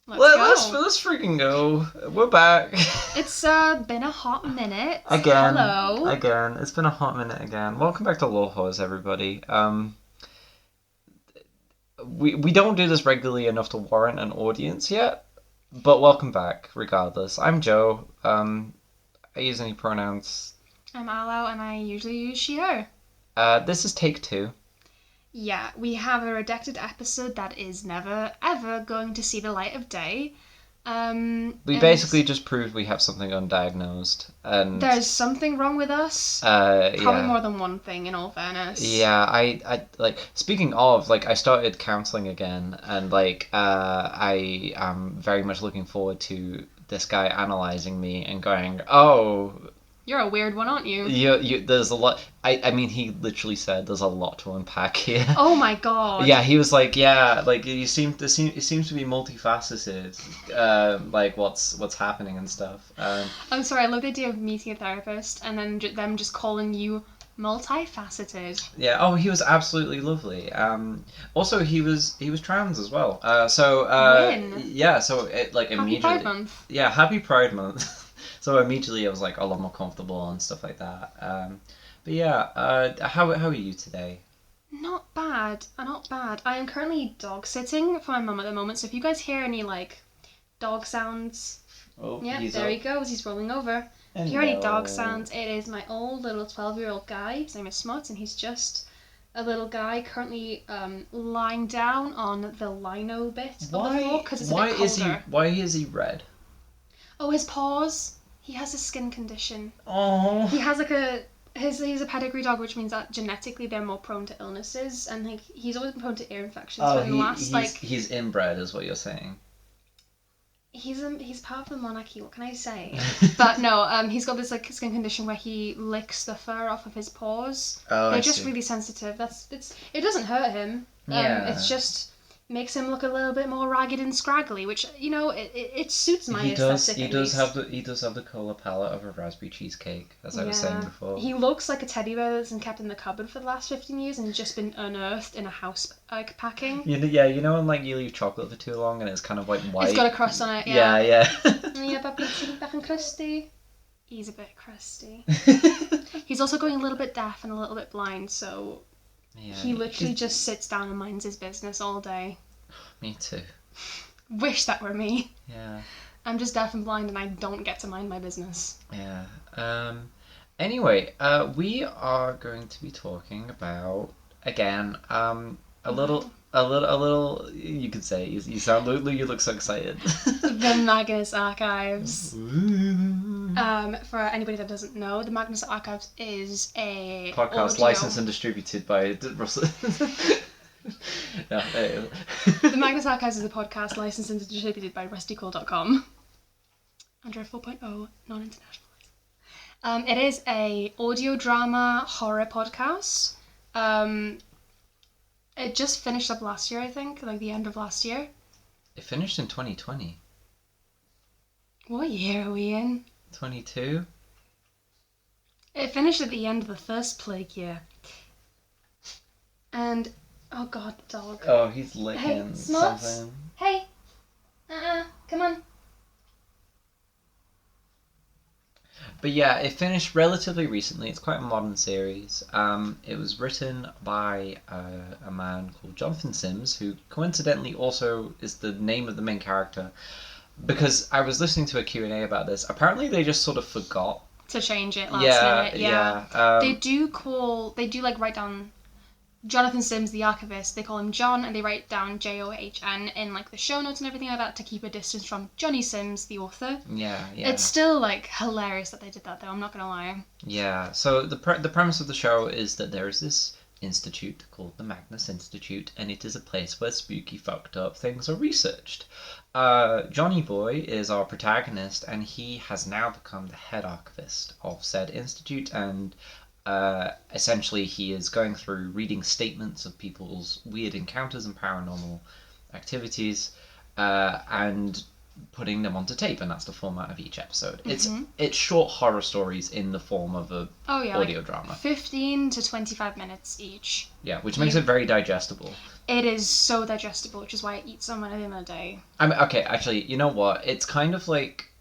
Let's freaking go. We're back. It's been a hot minute. Again. Hello. Again. It's been a hot minute again. Welcome back to Lol Horrors, everybody. We don't do this regularly enough to warrant an audience yet, but welcome back, regardless. I'm Joe. I use any pronouns. I'm Alo, and I usually use she, her. This is take 2. Yeah, we have a redacted episode that is never, ever going to see the light of day. We basically just proved we have something undiagnosed, and there's something wrong with us. Probably more than one thing, in all fairness. Yeah, I like, speaking of, like, I started counseling again, and I am very much looking forward to this guy analyzing me and going, oh, you're a weird one, aren't you? There's a lot. I mean, he literally said there's a lot to unpack here. Oh my god. Yeah, he was like, yeah, like it seems to be multifaceted, like what's happening and stuff. I'm sorry, I love the idea of meeting a therapist and then them just calling you multifaceted. Yeah. Oh, he was absolutely lovely. Also, he was trans as well. When? Yeah. So it like Happy immediately. Pride Month. Yeah, Happy Pride Month. So immediately I was like a lot more comfortable and stuff like that. But yeah, how are you today? Not bad, not bad. I am currently dog sitting for my mum at the moment, so if you guys hear any like dog sounds, Oh, yeah, there he goes. He's rolling over. If you hear any dog sounds, it is my old little 12-year-old guy. His name is Smuts, and he's just a little guy currently lying down on the lino bit of the floor because it's a bit colder. Why is he red? Oh, his paws. He has a skin condition. Oh. He has he's a pedigree dog, which means that genetically they're more prone to illnesses, and like he's always been prone to ear infections. Oh, he's inbred, is what you're saying. He's part of the monarchy. What can I say? But no, he's got this like skin condition where he licks the fur off of his paws. Oh, they're just really sensitive. It doesn't hurt him. Yeah. It's just makes him look a little bit more ragged and scraggly, which it suits my aesthetic. He does have the colour palette of a raspberry cheesecake, as I was saying before. He looks like a teddy bear that's been kept in the cupboard for the last 15 years and just been unearthed in a house like packing. Yeah, you know when like you leave chocolate for too long and it's kind of like white. It's got a crust on it. Yeah. Yeah, puppy's back and crusty. He's a bit crusty. He's also going a little bit deaf and a little bit blind, so he literally just sits down and minds his business all day. Me too. Wish that were me. Yeah. I'm just deaf and blind and I don't get to mind my business. Yeah. Anyway, we are going to be talking about, again, a little. You could say you look so excited. The Magnus Archives. For anybody that doesn't know, the Magnus Archives is a podcast licensed and distributed by Russell. No, The Magnus Archives is a podcast licensed and distributed by rustycool.com under a 4.0 non-international license. It is a audio drama horror podcast. It just finished up last year, I think, like the end of last year. It finished in 2020. What year are we in? 22. It finished at the end of the first plague year. And oh god, dog. Oh, he's licking something. Hey! Come on. But yeah, it finished relatively recently. It's quite a modern series. It was written by a man called Jonathan Sims, who coincidentally also is the name of the main character. Because I was listening to a Q&A about this. Apparently they just sort of forgot to change it last minute. Yeah. They do write down Jonathan Sims, the archivist. They call him John, and they write down John in like the show notes and everything like that to keep a distance from Johnny Sims, the author. Yeah. It's still like hilarious that they did that, though. I'm not gonna lie. Yeah. So the premise of the show is that there is this institute called the Magnus Institute, and it is a place where spooky, fucked up things are researched. Johnny Boy is our protagonist, and he has now become the head archivist of said institute, and essentially he is going through reading statements of people's weird encounters and paranormal activities, and putting them onto tape, and that's the format of each episode. Mm-hmm. It's short horror stories in the form of a audio like drama. 15 to 25 minutes each. Yeah, which makes it very digestible. It is so digestible, which is why I eat so many in a day. I mean, okay, actually, you know what? It's kind of like,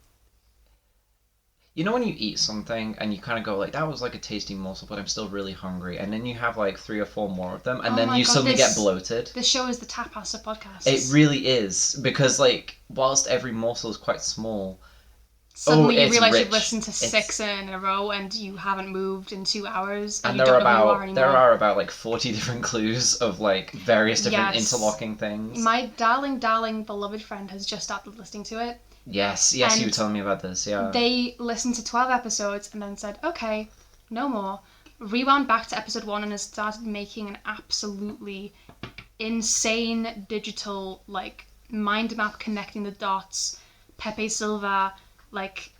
you know when you eat something and you kind of go like, that was like a tasty morsel, but I'm still really hungry, and then you have like 3 or 4 more of them, and then you suddenly get bloated. This show is the Tapas of podcasts. It really is, because like, whilst every morsel is quite small, suddenly you realise you've listened to 6 in a row and you haven't moved in 2 hours, and you don't know who you are anymore. There are about like 40 different clues of like various different interlocking things. My darling beloved friend has just started listening to it. Yes, you were telling me about this, yeah. They listened to 12 episodes and then said, okay, no more. Rewound back to episode 1 and has started making an absolutely insane digital, like, mind map connecting the dots, Pepe Silva, like,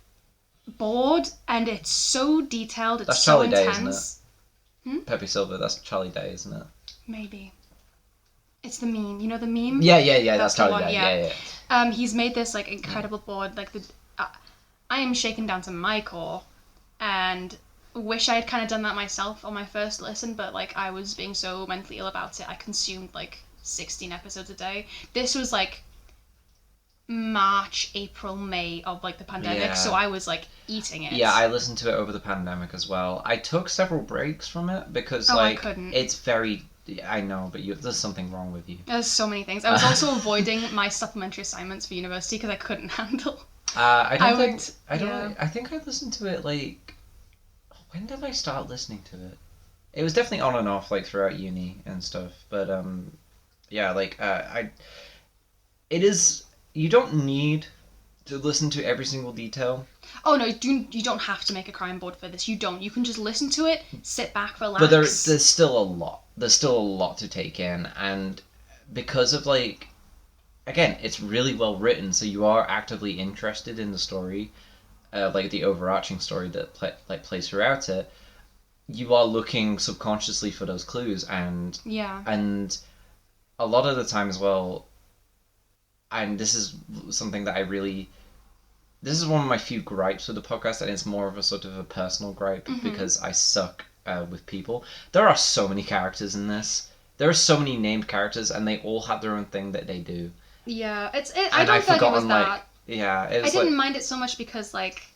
board, and it's so detailed, it's so intense. That's Charlie Day, isn't it? Pepe Silva, that's Charlie Day, isn't it? Maybe. It's the meme. You know the meme? Yeah, that's Charlie Day, yeah. He's made this, like, incredible board, like, I am shaken down to my core, and wish I had kind of done that myself on my first listen, but, like, I was being so mentally ill about it, I consumed, like, 16 episodes a day. This was, like, March, April, May of, like, the pandemic, so I was, like, eating it. Yeah, I listened to it over the pandemic as well. I took several breaks from it because, like, it's very... I know, but there's something wrong with you. There's so many things. I was also avoiding my supplementary assignments for university because I couldn't handle. I think I listened to it, like... When did I start listening to it? It was definitely on and off, like, throughout uni and stuff. But, yeah, like, it is... You don't need to listen to every single detail. Oh, no, you don't have to make a crime board for this. You don't. You can just listen to it, sit back, relax. But there's still a lot. There's still a lot to take in. And because of, like... Again, it's really well written, so you are actively interested in the story. Like, the overarching story that plays throughout it. You are looking subconsciously for those clues. And a lot of the time as well... And this is something that this is one of my few gripes with the podcast, and it's more of a sort of a personal gripe because I suck with people. There are so many characters in this. There are so many named characters, and they all have their own thing that they do. Yeah, I don't think it was that. Yeah, I didn't mind it so much because, like,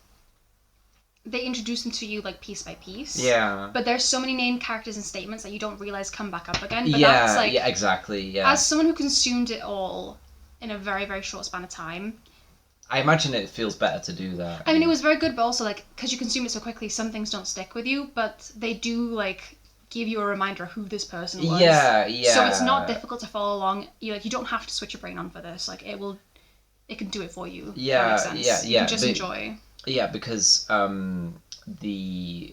they introduce them to you, like, piece by piece. Yeah. But there's so many named characters and statements that you don't realize come back up again. But that's, like, yeah, exactly. Yeah. As someone who consumed it all in a very, very short span of time, I imagine it feels better to do that. I mean, it was very good, but also, like, because you consume it so quickly, some things don't stick with you, but they do, like, give you a reminder of who this person was. Yeah. So it's not difficult to follow along. You don't have to switch your brain on for this. Like, it can do it for you. Yeah, that makes sense. You can just enjoy. Yeah, because there's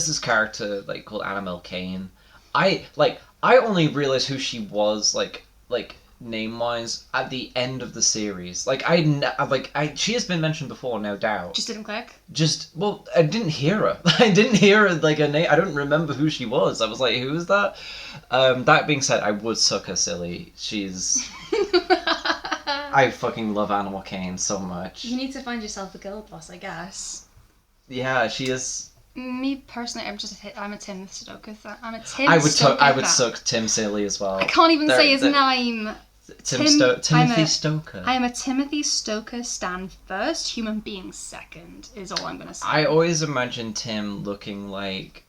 this character, like, called Annabelle Kane. I only realized who she was, like name-wise at the end of the series. Like, she has been mentioned before, no doubt. Just didn't click? I didn't hear her. I didn't hear her, like, a name. I don't remember who she was. I was like, who is that? That being said, I would suck her silly. She's... I fucking love Annabelle Kane so much. You need to find yourself a girl boss, I guess. Yeah, she is... Me personally, I'm a Tim Stoker. I would suck Tim silly as well. I can't even say his name. Timothy Stoker. I am a Timothy Stoker stan first, human being second, is all I'm going to say. I always imagine Tim looking like,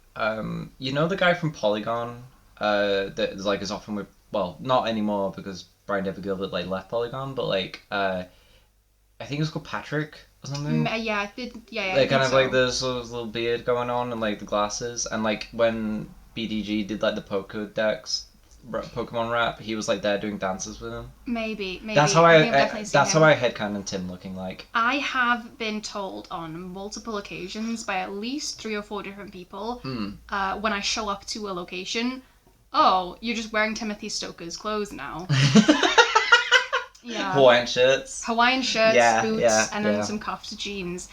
you know the guy from Polygon? That, like, is often with, well, not anymore because Brian David Gilbert, like, left Polygon, but, like, I think it was called Patrick or something. Yeah. Like, kind of so. Like, there's sort of little beard going on and, like, the glasses, and, like, when BDG did, like, the Pokédex Pokemon rap, he was, like, there doing dances with him. Maybe. That's how I headcanon Tim looking like. I have been told on multiple occasions by at least 3 or 4 different people, when I show up to a location, oh, you're just wearing Timothy Stoker's clothes now. Yeah. Hawaiian shirts, boots, and then some cuffed jeans.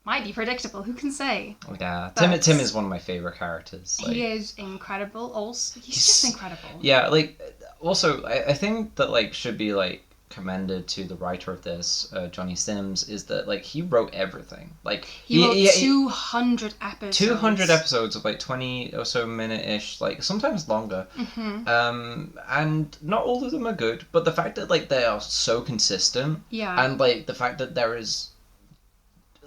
Might be predictable, who can say? Yeah, Tim is one of my favourite characters. Like, he is incredible. Also, he's just incredible. Yeah, like, Also, I think that like should be like commended to the writer of this, Johnny Sims, is that like he wrote everything. Like He wrote 200 episodes. 200 episodes of like 20 or so minute-ish, like sometimes longer. And not all of them are good, but the fact that like they are so consistent, and like the fact that there is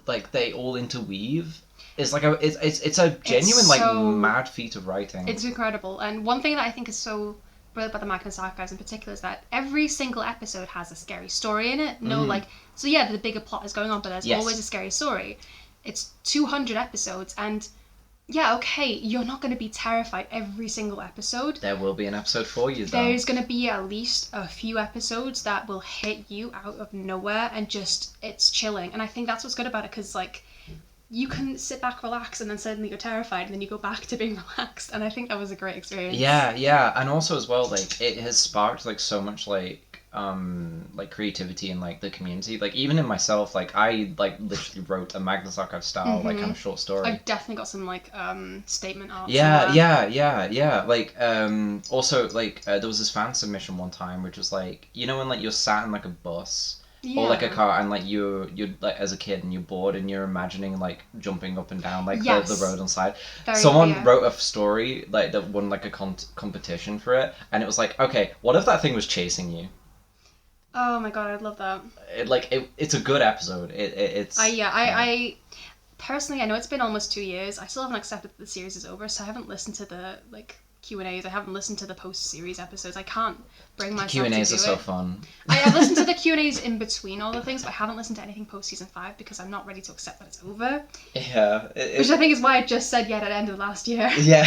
like they all interweave is like it's a genuine like mad feat of writing. It's incredible. And one thing that I think is so brilliant about the Magnus Archives in particular is that every single episode has a scary story in it. So yeah, the bigger plot is going on, but there's always a scary story. It's 200 episodes, and yeah, okay, you're not going to be terrified every single episode. There will be an episode for you, though. There's going to be at least a few episodes that will hit you out of nowhere, and just, it's chilling. And I think that's what's good about it, because, like, you can sit back, relax, and then suddenly you're terrified, and then you go back to being relaxed. And I think that was a great experience. Yeah. And also, as well, like, it has sparked, like, so much, like creativity in like the community. Like even in myself, like I like literally wrote a Magnus Archive style like kind of short story. I've definitely got some like statement art. Yeah. Like also like there was this fan submission one time which was like, you know when like you're sat in like a bus or like a car and like you're like as a kid and you're bored and you're imagining like jumping up and down like the road on the side. Someone wrote a story like that won like a competition for it, and it was like, okay, what if that thing was chasing you? Oh my god, I'd love that. It's a good episode. I personally, I know it's been almost 2 years. I still haven't accepted that the series is over, so I haven't listened to the like Q&As. I haven't listened to the post-series episodes. I can't bring myself to do it. Q&As are so fun. I've listened to the Q&As in between all the things, but I haven't listened to anything post-season 5 because I'm not ready to accept that it's over. Yeah. Which I think is why I just said at the end of last year. Yeah.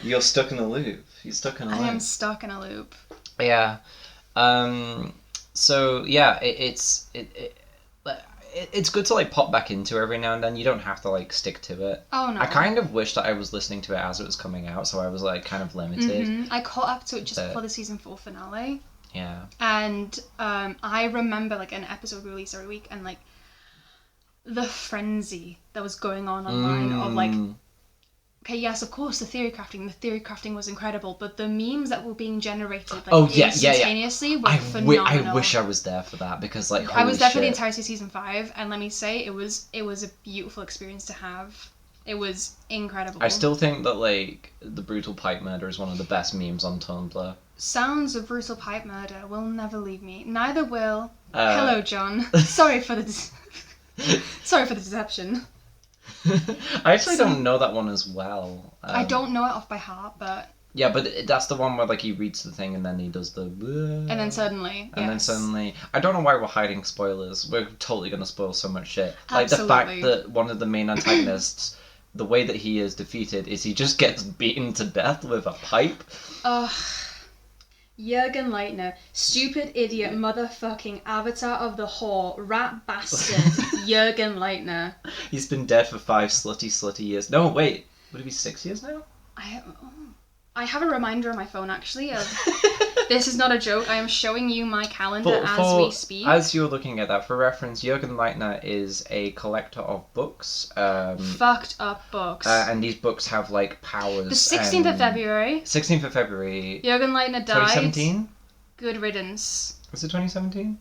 You're stuck in a loop. You're stuck in a loop. I am stuck in a loop. Yeah. So yeah, it's good to like pop back into every now and then. You don't have to like stick to it. Oh no. I kind of wish that I was listening to it as it was coming out, so I was like kind of limited. I caught up to it just before the season 4 finale. Yeah. And I remember like an episode release every week, and like the frenzy that was going on online of like, okay, yes, of course, the theory crafting was incredible, but the memes that were being generated like instantaneously were phenomenal. I wish I was there for that, because like I was there for the entirety of season 5, and let me say it was a beautiful experience to have. It was incredible. I still think that like the brutal pipe murder is one of the best memes on Tumblr. Sounds of brutal pipe murder will never leave me. Neither will Hello, John. Sorry for the deception. I actually don't know that one as well. I don't know it off by heart, but... Yeah, but that's the one where like he reads the thing and then he does the... And then suddenly, I don't know why we're hiding spoilers. We're totally going to spoil so much shit. Like Absolutely. the fact that one of the main antagonists, the way that he is defeated is he just gets beaten to death with a pipe. Ugh. Jürgen Leitner, stupid idiot motherfucking avatar of the whore, rat bastard, Jürgen Leitner. He's been dead for 5 slutty years. No, wait, would it be 6 years now? I have a reminder on my phone actually of this is not a joke. I am showing you my calendar as we speak. As you're looking at that, for reference, Jürgen Leitner is a collector of books. Fucked up books. And these books have like powers. The 16th of February. 16th of February. Jürgen Leitner died. 2017? Good riddance. Was it 2017?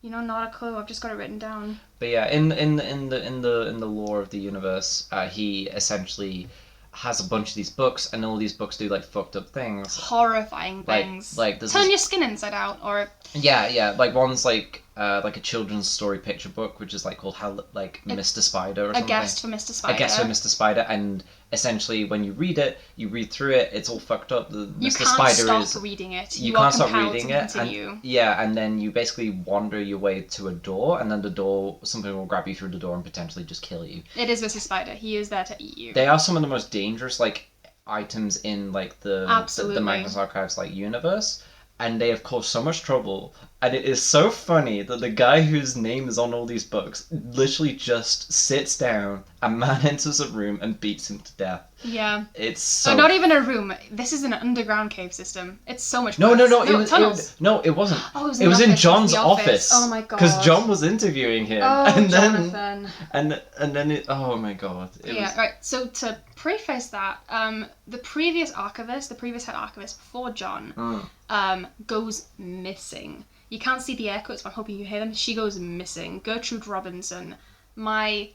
You know, not a clue. I've just got it written down. But yeah, in the lore of the universe, he essentially has a bunch of these books, and all these books do like fucked up things, horrifying things. Like there's turn your skin inside out, or like one's like a children's story picture book, which is like called Mr. Spider or something. A Guest for Mr. Spider. A Guest for Mr. Spider, and essentially when you read through it, it's all fucked up. You can't stop reading it. You can't stop reading it, and then you basically wander your way to a door, and then something will grab you through the door and potentially just kill you. It is Mr. Spider. He is there to eat you. They are some of the most dangerous like items in like the Magnus Archives like universe. And they have caused so much trouble. And it is so funny that the guy whose name is on all these books literally just sits down, a man enters a room and beats him to death. Yeah. It's so... not even a room. This is an underground cave system. It's so much No, worse. tunnels. It wasn't. Oh, it was in John's office. Oh my god. Because John was interviewing him. Oh, and Jonathan. And then it... Oh my god. Right. So to preface that, the previous head archivist before John, goes missing. You can't see the air quotes, but I'm hoping you hear them. She goes missing. Gertrude Robinson, my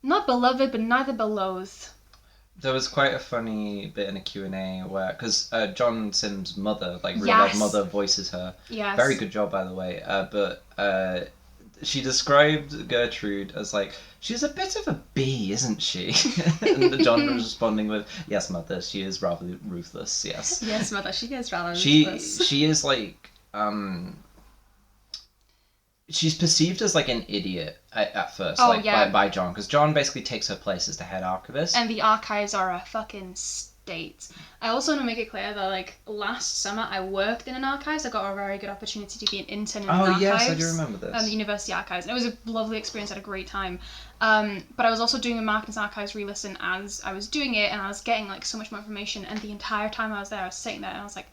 not beloved, but neither beloathed. There was quite a funny bit in a Q&A where, because John Sim's mother, like real life mother, voices her. Yes. Very good job, by the way. But she described Gertrude as like, she's a bit of a bee, isn't she? And John was responding with, yes, mother, she is rather ruthless, yes. Yes, mother, she is rather ruthless. She is like, she's perceived as like an idiot at first, by John, because John basically takes her place as the head archivist. And the archives are a fucking state. I also want to make it clear that, like, last summer I worked in an archives. I got a very good opportunity to be an intern in an archives. Oh yes, I do remember this. The university archives. And it was a lovely experience. I had a great time. But I was also doing a Magnus Archives re-listen as I was doing it, and I was getting, like, so much more information. And the entire time I was there, I was sitting there and I was like,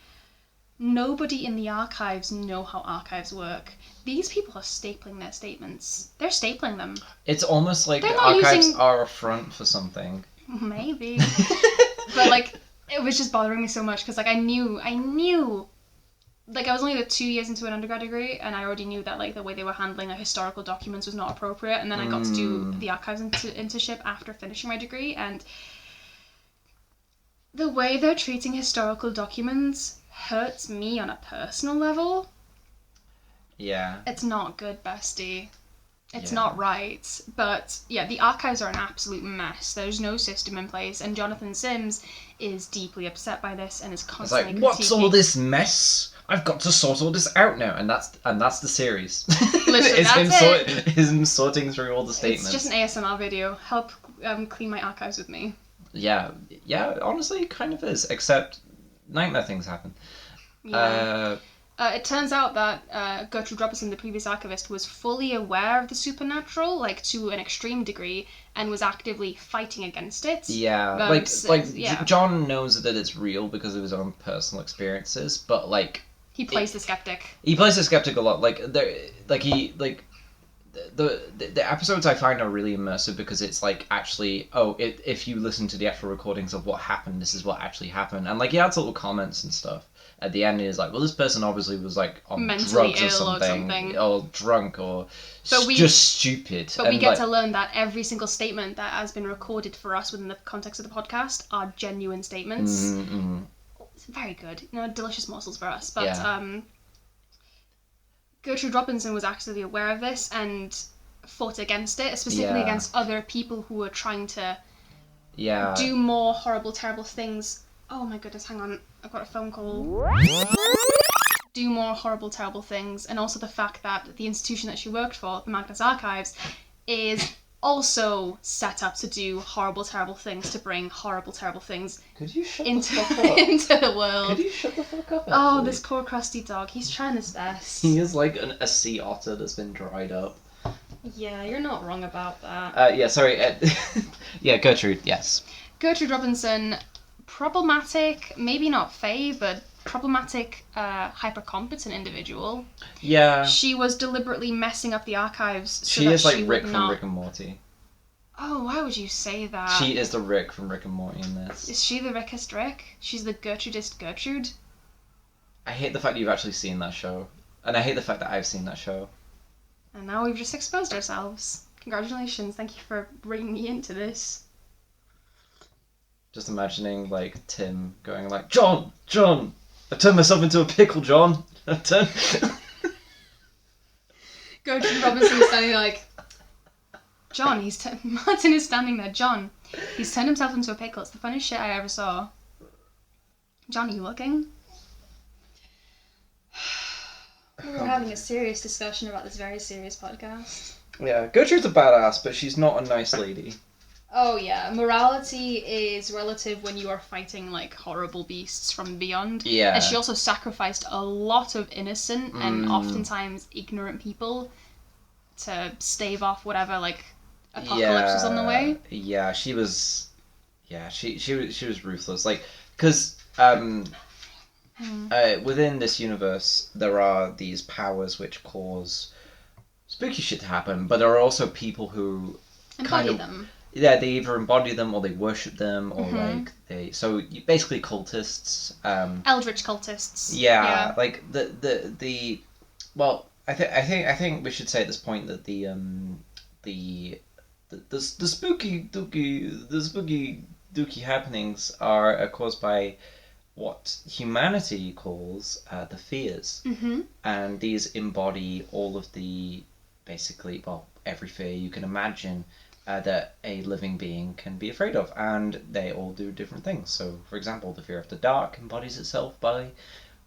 nobody in the archives know how archives work. These people are stapling their statements. They're stapling them. It's almost like the archives are a front for something. Maybe. But, like, it was just bothering me so much because, like, I knew, like, I was only like 2 years into an undergrad degree, and I already knew that, like, the way they were handling like historical documents was not appropriate. And then I got to do the archives internship after finishing my degree, and the way they're treating historical documents hurts me on a personal level. Yeah. It's not good, bestie. It's not right. But, yeah, the archives are an absolute mess. There's no system in place, and Jonathan Sims is deeply upset by this and is constantly critiquing. What's all this mess? I've got to sort all this out now, and that's the series. Listen, it's him sorting through all the statements. It's just an ASMR video. Help clean my archives with me. Yeah, honestly, it kind of is, except nightmare things happen. Yeah. It turns out that Gertrude Robinson, the previous archivist, was fully aware of the supernatural, like, to an extreme degree, and was actively fighting against it. Yeah, John knows that it's real because of his own personal experiences, but, like... He plays the skeptic. He plays the skeptic a lot. The episodes I find are really immersive because it's like, actually, if you listen to the actual recordings of what happened, this is what actually happened. And, like, he adds little comments and stuff. At the end, he's like, well, this person obviously was, like, on mentally drugs or something. Or drunk, or just stupid. But we get to learn that every single statement that has been recorded for us within the context of the podcast are genuine statements. Mm-hmm. It's very good. Delicious morsels for us. But Gertrude Robinson was actively aware of this and fought against it, specifically against other people who were trying to do more horrible, terrible things. Oh my goodness, hang on. I've got a phone call. Do more horrible, terrible things. And also the fact that the institution that she worked for, the Magnus Archives, is also set up to do horrible, terrible things, to bring horrible, terrible things into the world. Could you shut the fuck up, actually? Oh, this poor crusty dog. He's trying his best. He is like a sea otter that's been dried up. Yeah, you're not wrong about that. Sorry. Gertrude, yes. Gertrude Robinson... problematic, maybe not fey, but problematic, hyper-competent individual. Yeah. She was deliberately messing up the archives so she is like Rick from Rick and Morty. Oh, why would you say that? She is the Rick from Rick and Morty in this. Is she the Rickest Rick? She's the Gertrudist Gertrude? I hate the fact that you've actually seen that show. And I hate the fact that I've seen that show. And now we've just exposed ourselves. Congratulations, thank you for bringing me into this. Just imagining, like, Tim going like, John! I've turned myself into a pickle, John! Gertrude Robinson is standing there like, John, Martin is standing there, John, he's turned himself into a pickle. It's the funniest shit I ever saw. John, are you looking? We're having a serious discussion about this very serious podcast. Yeah, Gertrude's a badass, but she's not a nice lady. Oh yeah, morality is relative when you are fighting like horrible beasts from beyond. Yeah. And she also sacrificed a lot of innocent and oftentimes ignorant people to stave off whatever like apocalypse was on the way. Yeah, she was. Yeah, she was ruthless. Like, because within this universe there are these powers which cause spooky shit to happen, but there are also people who embody them. yeah, they either embody them or they worship them or Mm-hmm. like basically cultists. Eldritch cultists. Yeah, Yeah. like the well, I think we should say at this point that the the spooky dooky happenings are caused by what humanity calls the fears, Mm-hmm. and these embody all of every fear you can imagine that a living being can be afraid of, and they all do different things. So, for example, the fear of the dark embodies itself by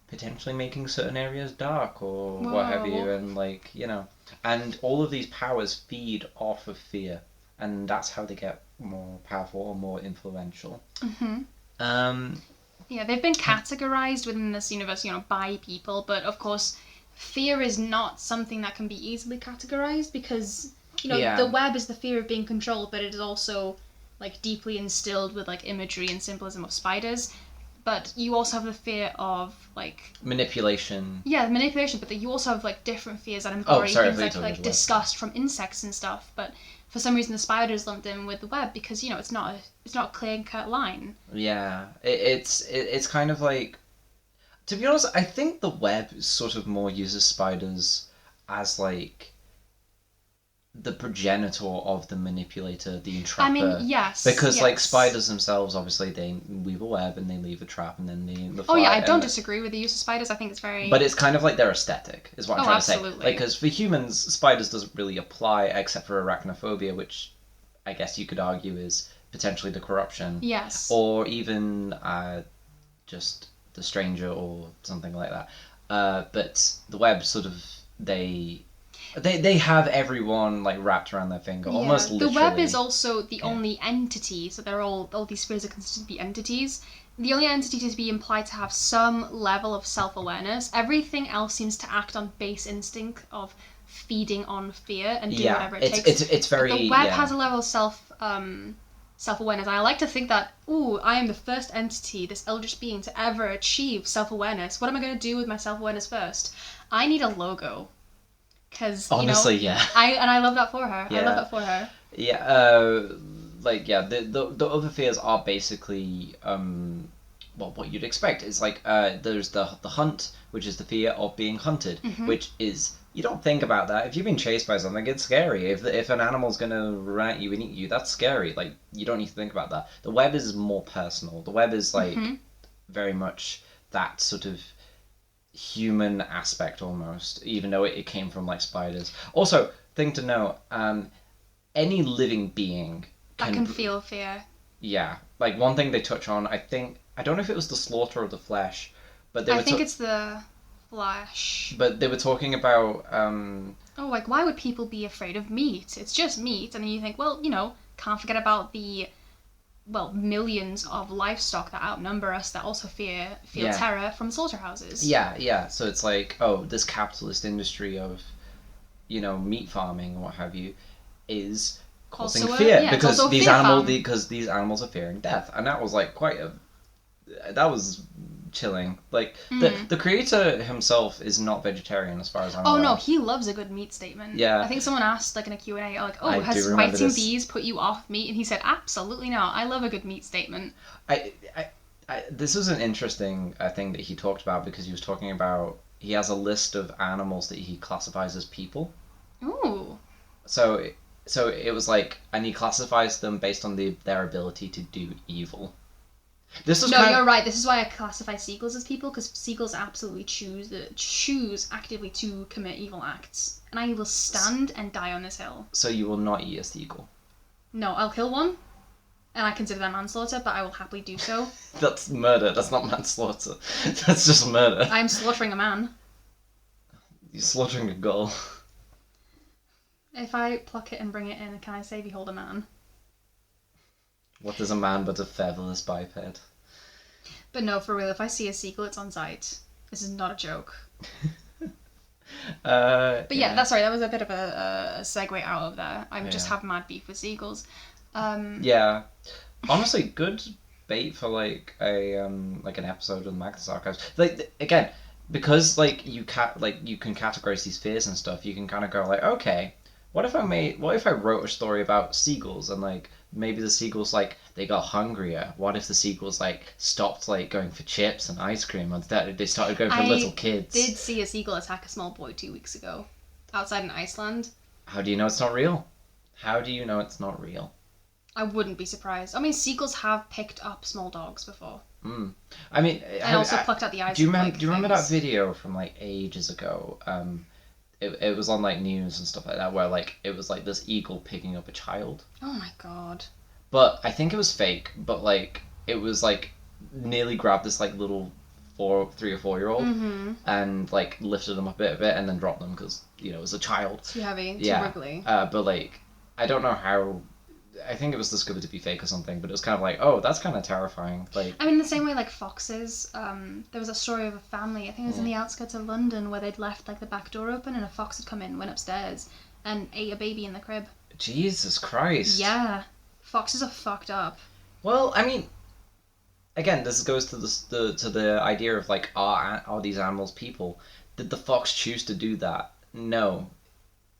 potentially making certain areas dark or what have you, Whoa. and and all of these powers feed off of fear, and that's how they get more powerful or more influential. Mm-hmm. Um, Yeah, they've been categorized within this universe, by people, but of course, fear is not something that can be easily categorized because, the yeah, web is the fear of being controlled, but it is also like deeply instilled with like imagery and symbolism of spiders. But you also have the fear of like manipulation. yeah, manipulation, but you also have like different fears that Oh, embody sorry, I things thought you were like talking about the web. Sorry. disgust from insects and stuff. But for some reason, the spider is lumped in with the web because it's not a clear cut line. Yeah, it's kind of like, to be honest, I think the web sort of more uses spiders as like the progenitor of the manipulator, the I mean, entrapper. yes, Because like yes. spiders themselves, obviously they weave a web and they leave a trap and then the Oh yeah, fly I don't and disagree with the use of spiders. I think it's but very. it's kind of like their aesthetic is what I'm Oh, trying to say. Like, absolutely. because for humans, spiders doesn't really apply except for arachnophobia, which I guess you could argue is potentially the corruption, Yes. or even just the stranger or something like that. But the web sort of they they have everyone like wrapped around their finger, Yeah, almost the web is literally. also the Yeah. only entity. So they're all these spheres are considered to be entities. The only entity to be implied to have some level of self-awareness. Everything else seems to act on base instinct of feeding on fear and doing Yeah, whatever it it's takes. it's it's But very the web yeah. has a level of self-awareness. And I like to think that, ooh, I am the first entity, this eldritch being, to ever achieve self-awareness. What am I going to do with my self-awareness first? I need a logo. Because, Honestly, yeah. I love that for her. I love Yeah. that for her. Yeah, the other fears are basically well, what you'd expect is like there's the hunt, which is the fear of being hunted, Mm-hmm. which is you don't think about that. If you've been chased by something, it's scary. If an animal's gonna run at you and eat you, that's scary. Like you don't need to think about that. The web is more personal. The web is like Mm-hmm. very much that sort of human aspect almost, even though it came from like spiders. Also, thing to know, any living being That can can feel fear. yeah, like one thing they touch on, I don't know if it was the slaughter of the flesh, but I think it's the flesh. they were talking about Oh, like, why would people be afraid of meat? It's just meat. And then you think, well, can't forget about the, well, millions of livestock that outnumber us that also feel yeah, terror from slaughterhouses. yeah, so it's like, oh, this capitalist industry of meat farming or what have you is causing Also, fear yeah, it's also a fear farm. because these animals are fearing death, and that was like quite a that was chilling. Like Mm. the creator himself is not vegetarian as far as I'm Oh no, aware. he loves a good meat statement. I Yeah, think someone asked like in a Q&A, like, oh, I do has remember writing this. these put you off meat? And he said, absolutely not. I love a good meat statement. I, I, this was an interesting thing that he talked about because he was talking about he has a list of animals that he classifies as people. Ooh. So so it was like, and he classifies them based on their ability to do evil. This was No, kind you're of right. This is why I classify seagulls as people, because seagulls absolutely choose actively to commit evil acts. And I will stand and die on this hill. so you will not eat a seagull. No, I'll kill one, and I consider that manslaughter, but I will happily do so. That's murder. That's not manslaughter. That's just murder. I am slaughtering a man. You're slaughtering a gull. If I pluck it and bring it in, can I say, behold a man? What is a man but a featherless biped? But no, for real, if I see a seagull, it's on sight. This is not a joke. But yeah, that was a bit of a segue out of there. I just Yeah. have mad beef with seagulls. Yeah. Honestly, good bait for like an episode of the Magnus Archives. Like again, because like you can categorize these fears and stuff. You can kind of go like, okay, what if I wrote a story about seagulls and like maybe the seagulls like they got hungrier. What if the seagulls like stopped like going for chips and ice cream, and they started going for little kids? I did see a seagull attack a small boy 2 weeks ago, outside in Iceland. How do you know it's not real? How do you know it's not real? I wouldn't be surprised. I mean, seagulls have picked up small dogs before. I mean, and also plucked out the eyes. Do you remember that video from like ages ago? It was on like news and stuff like that, where like it was like this eagle picking up a child. Oh my god. But I think it was fake. But like it was like nearly grabbed this like little 3 or 4 year old and like lifted them up a bit and then dropped them because it was a child. Too heavy, too wriggly. But like I don't know how. I think it was discovered to be fake or something, but it was kind of like, oh, that's kind of terrifying. Like, I mean, the same way like foxes. There was a story of a family. I think it was in the outskirts of London where they'd left like the back door open and a fox had come in, went upstairs, and ate a baby in the crib. Jesus Christ. Yeah, foxes are fucked up. Well, I mean, again, this goes to the idea of like, are these animals people? Did the fox choose to do that? No,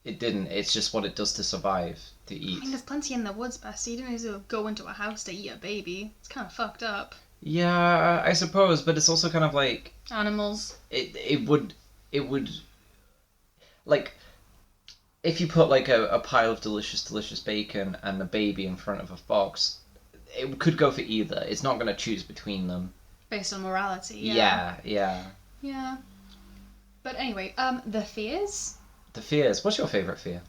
it didn't. It's just what it does to survive, to eat. I mean, there's plenty in the woods, Bessie. You don't need to go into a house to eat a baby. It's kind of fucked up. Yeah, I suppose, but it's also kind of like animals. It would like if you put like a pile of delicious bacon and a baby in front of a fox, it could go for either. It's not going to choose between them based on morality. Yeah. But anyway, the fears. The fears. What's your favorite fear?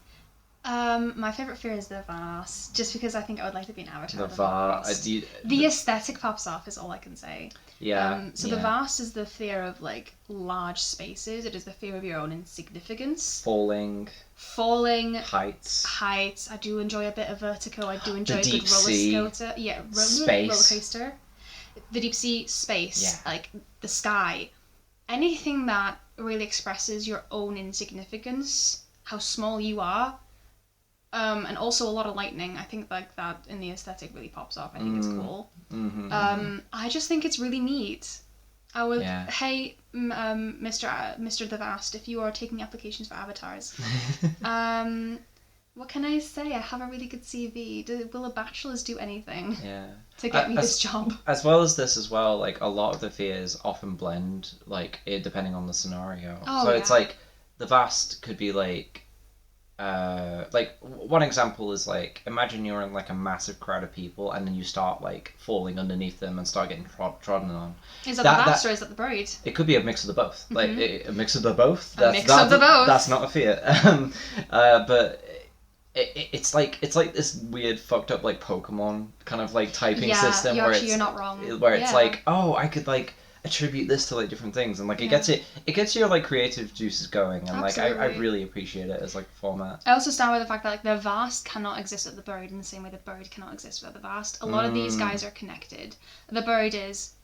My favorite fear is the vast, just because I think I would like to be an avatar. The vast. The aesthetic pops off is all I can say. Yeah. The vast is the fear of like large spaces. It is the fear of your own insignificance. Falling. Heights. I do enjoy a bit of vertigo. I do enjoy a good roller coaster. Yeah, space. Roller coaster. The deep sea, space, like the sky. Anything that really expresses your own insignificance, how small you are. And also a lot of lightning. I think like that in the aesthetic really pops off. I think it's cool. I just think it's really neat. I would, hey, Mr. The Vast, if you are taking applications for avatars, what can I say? I have a really good CV. Will a bachelor's do anything to get me this job? As well as this as well, like a lot of the fears often blend, like depending on the scenario. It's like the Vast could be like one example is like imagine you're in like a massive crowd of people and then you start like falling underneath them and start getting trodden on. Is that the vast or is that the buried? It could be a mix of the both. Like a mix of the both. Of the both. That's not a fear. But it's like this weird fucked up like Pokemon kind of like typing system where you're not wrong. Where it's like, oh, I could like attribute this to like different things and like it gets your like creative juices going and Absolutely. like I really appreciate it as like a format. I also stand by the fact that like the vast cannot exist at the buried in the same way the buried cannot exist without the vast. A lot of these guys are connected. The buried is,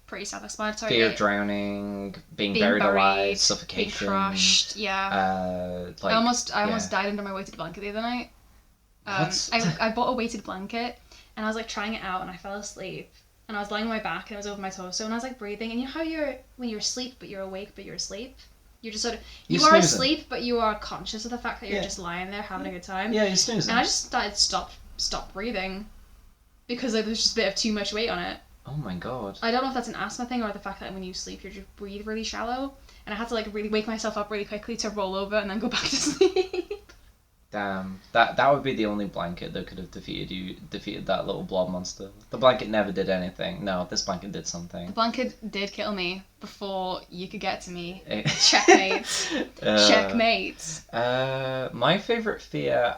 pretty self-explanatory. Fear of drowning, being buried alive, suffocation, being crushed. I almost died under my weighted blanket the other night. I bought a weighted blanket and I was like trying it out and I fell asleep. And I was lying on my back and it was over my torso and I was like breathing. And you know how when you're asleep but you're awake but you're asleep? You're just sort of... You are asleep but you are conscious of the fact that you're just lying there having a good time. Yeah, you're snoozing. And I just started stop breathing because there was just a bit of too much weight on it. Oh my god. I don't know if that's an asthma thing or the fact that when you sleep you just breathe really shallow. And I had to like really wake myself up really quickly to roll over and then go back to sleep. Damn, that would be the only blanket that could have defeated that little blob monster. The blanket never did anything. No, this blanket did something. The blanket did kill me before you could get to me. Checkmate. Checkmate. My favorite fear,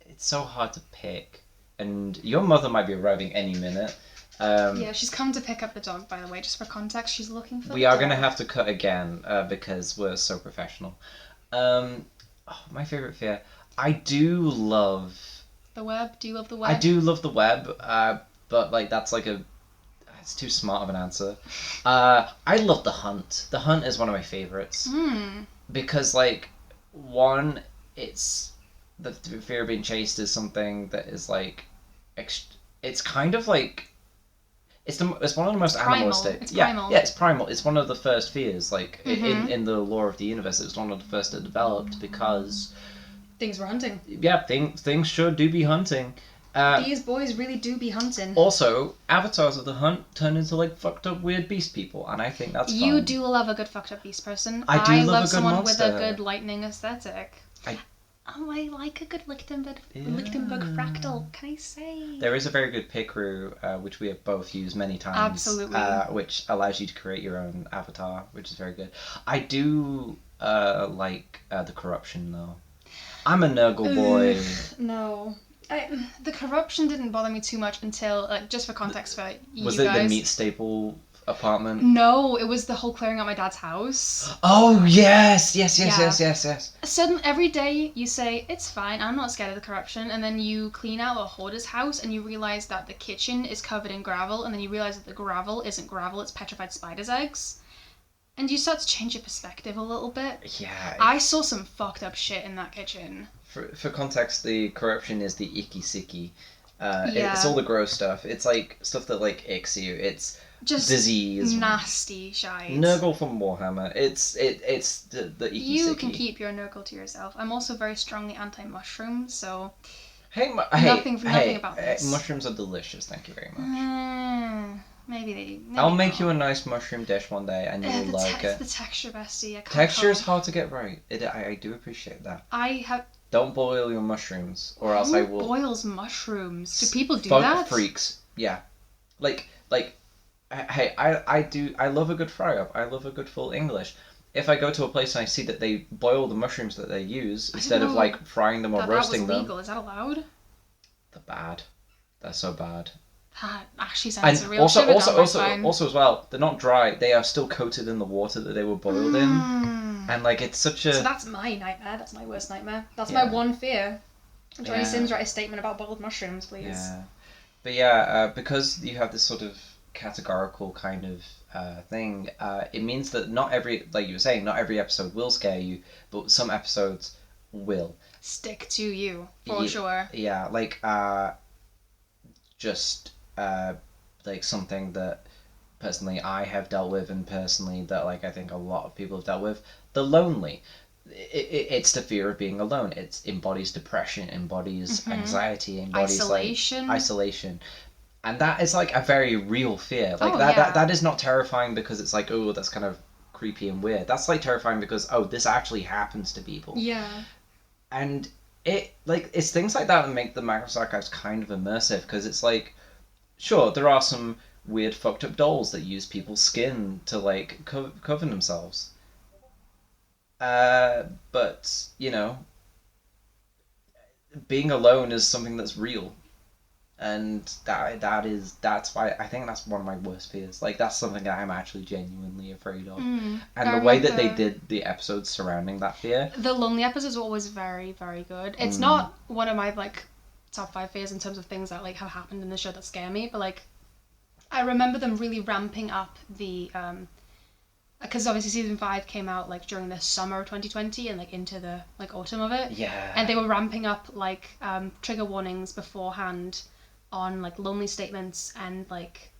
it's so hard to pick. And your mother might be arriving any minute. She's come to pick up the dog, by the way, just for context. She's looking for We are going to have to cut again because we're so professional. My favorite fear. I do love... The web? Do you love the web? I do love the web, but like that's like it's too smart of an answer. I love the hunt. The hunt is one of my favorites. Because like, one, it's... The fear of being chased is something that is like... It's kind of like... It's one of the most animalistic. It's primal. Yeah, it's primal. It's one of the first fears. Like in the lore of the universe, it was one of the first that developed because things were hunting. Yeah, things sure do be hunting, These boys really do be hunting. Also, avatars of the hunt turn into like fucked up weird beast people, and I think that's fun. You do love a good fucked up beast person. I love a good someone monster. with a good lightning aesthetic. I like a good Lichtenberg fractal. Can I say? There is a very good Picrew, which we have both used many times. Absolutely. Which allows you to create your own avatar, which is very good. I do like the corruption though. I'm a Nurgle boy. No. The corruption didn't bother me too much until, like, just for context for you guys. Was it the meat staple apartment? No, it was the whole clearing out my dad's house. Oh, yes. Suddenly, every day you say, it's fine, I'm not scared of the corruption, and then you clean out a hoarder's house and you realise that the kitchen is covered in gravel, and then you realise that the gravel isn't gravel, it's petrified spider's eggs. And you start to change your perspective a little bit. Yeah. I saw some fucked up shit in that kitchen. For context, the corruption is the icky sicky. It's all the gross stuff. It's like stuff that like icks you. It's just disease, nasty shite. Nurgle from Warhammer. It's the icky You sicky. can keep your Nurgle to yourself. I'm also very strongly anti-mushroom, so nothing about this. Mushrooms are delicious. Thank you very much. Maybe I'll make you a nice mushroom dish one day, and you'll like it. The texture, bestie. Texture is hard to get right. I do appreciate that. Don't boil your mushrooms, or else I will. Who boils mushrooms? Do people do Fuck that? Freaks. Yeah, like. Hey, I love a good fry up. I love a good full English. If I go to a place and I see that they boil the mushrooms that they use instead of like frying them or roasting them. That was legal. Is that allowed? They're bad. They're so bad. That actually sounds and a real also as well, they're not dry. They are still coated in the water that they were boiled in, and like it's such a. So that's my nightmare. That's my worst nightmare. That's my one fear. Johnny Sims, write a statement about boiled mushrooms, please. Yeah, but because you have this sort of categorical kind of thing, it means that not every, like you were saying, not every episode will scare you, but some episodes will stick to you for sure. Yeah, like just like something that personally I have dealt with, and personally that like I think a lot of people have dealt with, the lonely. It's the fear of being alone. It embodies depression, embodies anxiety, embodies isolation. And that is like a very real fear. Like that is not terrifying because it's like, oh, that's kind of creepy and weird. That's like terrifying because, oh, this actually happens to people. Yeah. And it's things like that make the Magnus Archives kind of immersive, because it's like, sure, there are some weird fucked up dolls that use people's skin to like cover themselves. But you know, being alone is something that's real. And that's why I think that's one of my worst fears. Like that's something that I'm actually genuinely afraid of. And the way that they did the episodes surrounding that fear. The lonely episodes were always very, very good. It's not one of my like top 5 fears in terms of things that like have happened in the show that scare me, but like I remember them really ramping up the because obviously season 5 came out like during the summer of 2020 and like into the like autumn of it. Yeah. And they were ramping up like trigger warnings beforehand on like lonely statements and like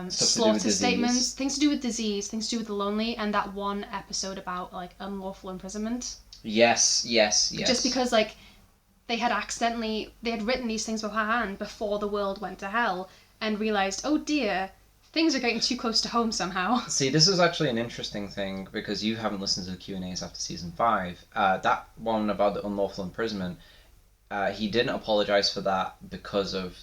slaughter statements, things to do with disease, things to do with the lonely, and that one episode about like unlawful imprisonment. Yes. Just because like they had written these things beforehand before the world went to hell and realized, oh dear, things are getting too close to home somehow. See, this is actually an interesting thing because you haven't listened to the Q&As after season 5. That one about the unlawful imprisonment, he didn't apologize for that because of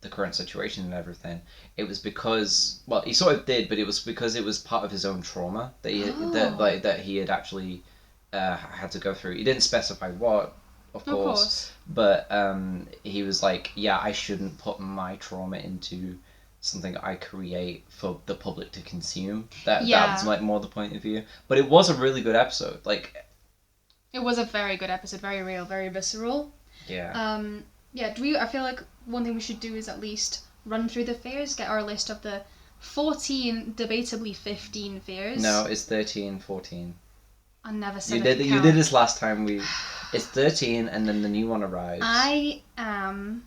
the current situation and everything. It was because, well, he sort of did, but it was because it was part of his own trauma that he had actually had to go through. He didn't specify what, of course, but he was like, yeah, I shouldn't put my trauma into something I create for the public to consume. That was like more the point of view. But it was a really good episode. Like, it was a very good episode, very real, very visceral. Yeah. I feel like one thing we should do is at least run through the fears, get our list of the 14, debatably 15 fears. No, it's 13, 14. I never said you did this last time. It's 13, and then the new one arrives. I am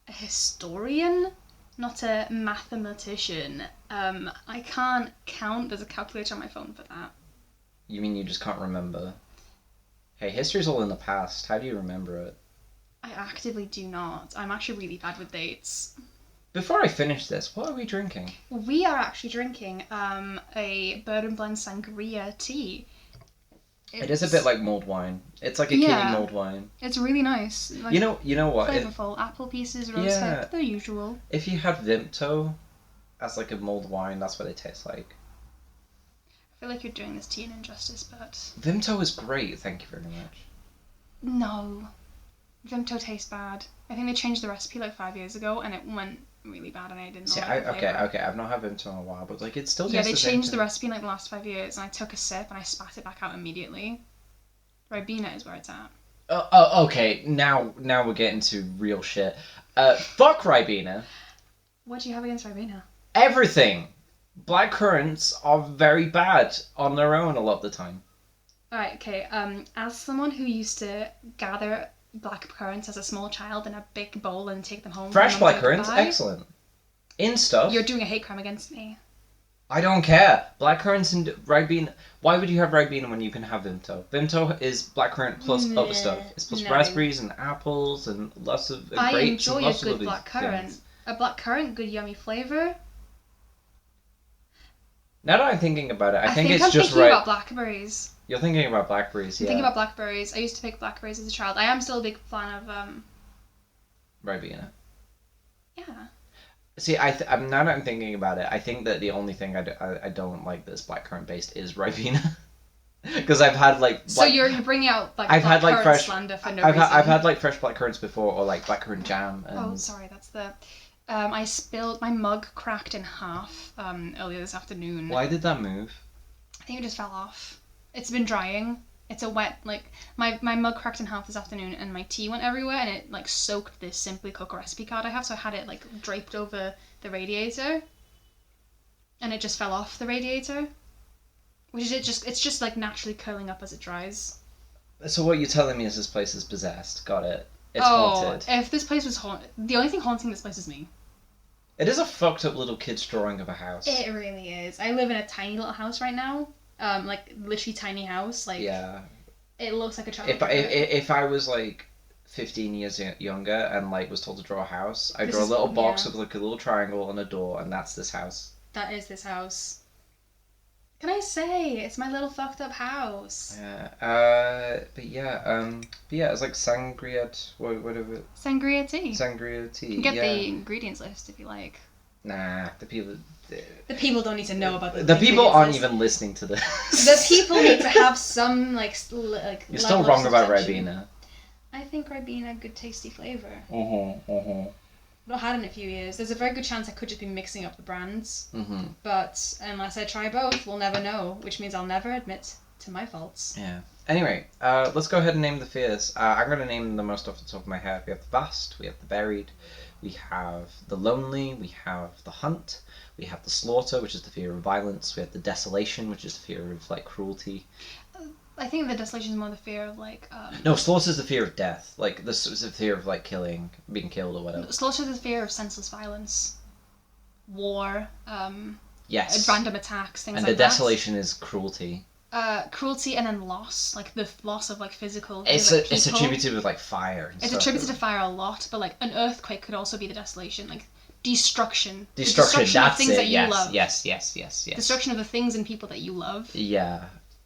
a historian, not a mathematician. I can't count. There's a calculator on my phone for that. You mean you just can't remember? Hey, history's all in the past. How do you remember it? I actively do not. I'm actually really bad with dates. Before I finish this, what are we drinking? We are actually drinking a Bird and Blend Sangria tea. It is a bit like mulled wine. It's like a kiddie mulled wine. It's really nice. Like, you know what? Flavorful. Apple pieces, rose hip, the usual. If you had Vimto as like a mulled wine, that's what they taste like. I feel like you're doing this tea an injustice, but... Vimto is great, thank you very much. No. Vimto tastes bad. I think they changed the recipe like 5 years ago, and it went really bad, and I didn't like the flavor. Okay, I've not had Vimto in a while, but like it still tastes the same. Yeah, they changed the recipe in like the last 5 years, and I took a sip, and I spat it back out immediately. Ribena is where it's at. Okay, now we're getting to real shit. Fuck Ribena. What do you have against Ribena? Everything. Black currants are very bad on their own a lot of the time. Alright, okay. As someone who used to gather black currants as a small child in a big bowl and take them home. Fresh black currants, excellent. In stuff. You're doing a hate crime against me. I don't care. Black currants and Ribena. Why would you have Ribena when you can have Vimto? Vimto is blackcurrant plus other stuff. It's plus raspberries and apples and lots of grapes. I enjoy and lots a good of black currant. things. A black currant, good yummy flavour. Now that I'm thinking about it, I think it's I'm just thinking about blackberries. You're thinking about blackberries, yeah. I'm thinking about blackberries. I used to pick blackberries as a child. I am still a big fan of Ribena. Yeah. See, I'm now that I'm thinking about it, I think that the only thing I don't like that's blackcurrant based is Ribena, because I've had like. So you're bringing out like I've had like fresh slander for no reason. I've had like fresh blackcurrants before, or like blackcurrant jam. And... Oh, sorry, that's the. I spilled my mug, cracked in half earlier this afternoon. Why did that move? I think it just fell off. It's been drying. It's a wet, like, my mug cracked in half this afternoon and my tea went everywhere and it, like, soaked this Simply Cook recipe card I have, so I had it, like, draped over the radiator. And it just fell off the radiator. Which is it's just, like, naturally curling up as it dries. So what you're telling me is this place is possessed. Got it. It's haunted. If this place was haunted... The only thing haunting this place is me. It is a fucked up little kid's drawing of a house. It really is. I live in a tiny little house right now. Like, literally tiny house. Like, yeah. It looks like a child. If I was, like, 15 years younger and, like, was told to draw a house, I'd draw a little box with, like, a little triangle and a door, and that's this house. That is this house. Can I say? It's my little fucked up house. Yeah. But yeah, it's like sangria, whatever. Sangria tea. Sangria tea. You can get the ingredients list if you like. Nah, the people don't need to know about the people aren't even listening to this. The people need to have some like You're still wrong about Ribena. I think Ribena good tasty flavour. I've not had it in a few years. There's a very good chance I could just be mixing up the brands. But unless I try both, we'll never know, which means I'll never admit to my faults. Yeah. Anyway, let's go ahead and name the fears. I'm going to name the most off the top of my head. We have the vast, we have the buried, we have the lonely, we have the hunt, we have the slaughter, which is the fear of violence, we have the desolation, which is the fear of, like, cruelty. I think the desolation is more the fear of, like... No, slaughter is the fear of death. Like, this is the fear of, like, being killed or whatever. Slaughter is the fear of senseless violence. War, yes. Random attacks, things and like that. And the desolation is cruelty. Cruelty and then loss, like the loss of, like, physical... It's attributed with, like, fire and It's stuff. attributed to fire a lot, but, like, an earthquake could also be the desolation, like... Destruction, that's of things that you love. Yes. Destruction of the things and people that you love. Yeah.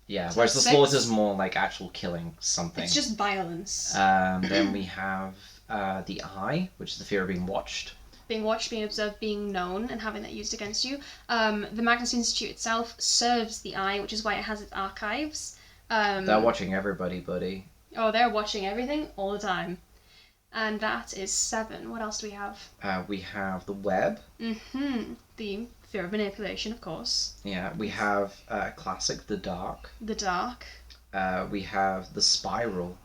So whereas the slaughter is more like actual killing something. It's just violence. Then we have the eye, which is the fear of being watched. Being watched, being observed, being known, and having that used against you. The Magnus Institute itself serves the eye, which is why it has its archives. They're watching everybody, buddy. Oh, they're watching everything all the time. And that is 7. What else do we have? We have the web. The fear of manipulation, of course. Yeah, we have classic, the dark. The dark. We have the spiral.